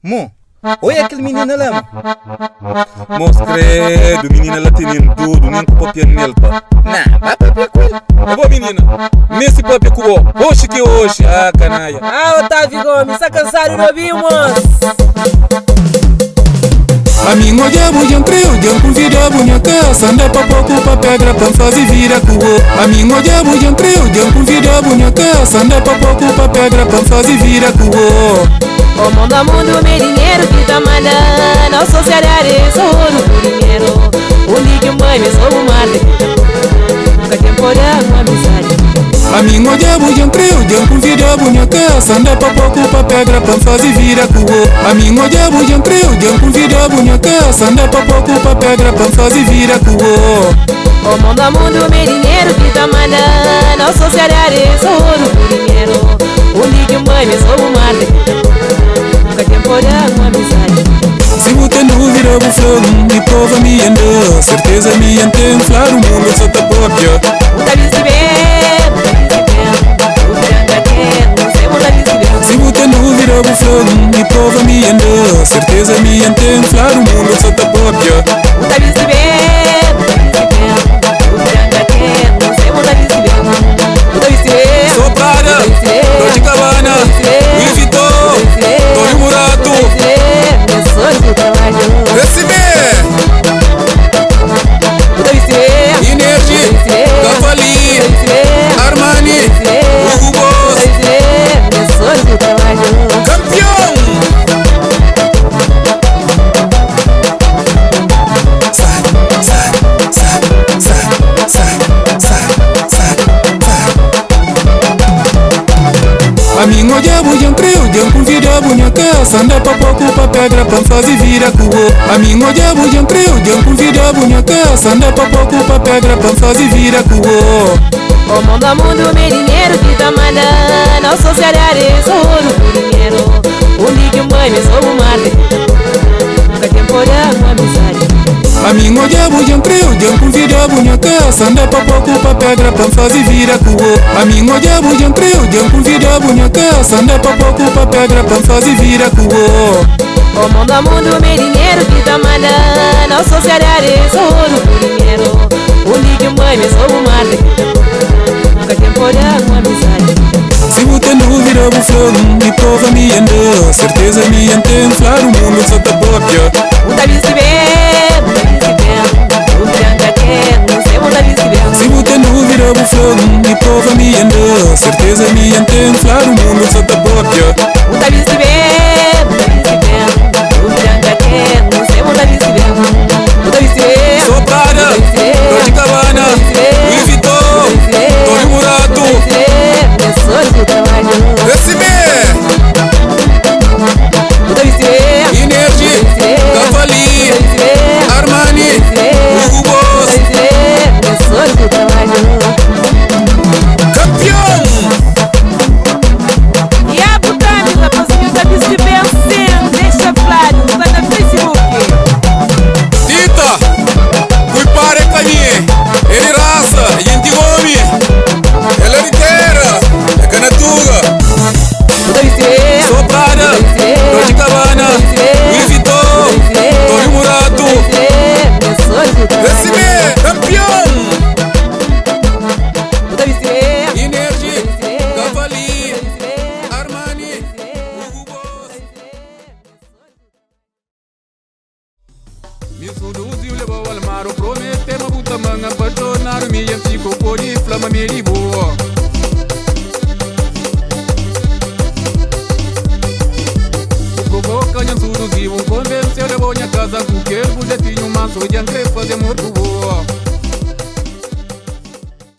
Mo, olha aquele menino lá, mo. Moço, credo, menina lá tem tudo, nem com papel nele, pá. Não, vai papel com ele. É bom, menina. Nesse papel com o hoje que hoje, canalha. Otávio Gomes, está cansado de ouvir, moço. A minha olha bujan creu, jam convida bunha casa, anda pra pouco pra pedra pra fazer vira com o. A minha olha bujan creu, jam convida bunha casa, anda pra pouco pra pedra pra fazer vira com o. O mundo é mundo, meu dinheiro que tá mandando, a sociedade sou o dinheiro. O líquido mãe, me sou o mate, nunca temporada, uma amizade. A minha olha bujan creu, jam convida bunha casa, anda pra pouco pra pedra pra fazer vira com o. A minha olha bujan creu, jam convida bunha casa, anda pra pouco pra pedra pra fazer vira com o. O mundo é mundo, meu dinheiro que tá mandando, a sociedade sou o dinheiro. O líquido mãe, me sou o mate, nunca temporada, uma amizade. Se você não vira o fogo, me prova me anda, certeza me entende, claro o mundo só tá própria. Se você não vira o fogo, me prova me anda, certeza me entende, claro o mundo só tá própria. Soprada, Dolce Gabbana, Louis Vuitton, Tony Murato, receber Energy, Cavali, Armani, Hugo Boss, campeão. A minha olha bujan creu, jam convida bunha casa, anda pra pouco pra pedra pra fazer vira com o. A minha olha bujan creu, jam convida bunha casa, anda pra pouco pra pedra pra fazer vira com o. O mundo é mundo, meu dinheiro que tá mandando, a sociedade sou o dinheiro. O líquido mãe, me sou o mate, nunca temporada, uma amizade. A minha olha bujan creu, jam convida bunha casa, anda pra pouco pra pedra pra fazer vira com o. A minha olha bujan creu, jam convida bunha casa, anda pra pouco pra pedra pra fazer vira com o. O mundo é mundo, meu dinheiro que tá mandando, a sociedade sou o dinheiro. O líquido mãe, me sou o mate, nunca temporada, uma amizade. Se você não vira o fogo, me prova me anda, certeza me entende, claro o mundo só tá própria. Se você não vira o fogo, me prova me anda, certeza me entende, claro o mundo só tá própria. Soprada, Dolce Gabbana, Louis Vuitton, Tony Murato, receber Energy, Cavali, Armani, Hugo Boss, campeão. E a Botânica, rapazinho, tá se vencendo, deixa claro, tá no Facebook. Tita, cui pare caminhe, ele raça, gente come, ela inteira, é canatuga. Soprada, Dolce Gabbana, Louis Vuitton, Tony Murato, receber, campeão. Energy, Cavali, Armani, Hugo Boss. Mi suduzi ule bawal maro promete mabuta manga perdonar mi yang fico podi flama mi ribo. Provoca yang suduzi un convenceu de bonya casa cu quel buletinho manso yang crepa de morto.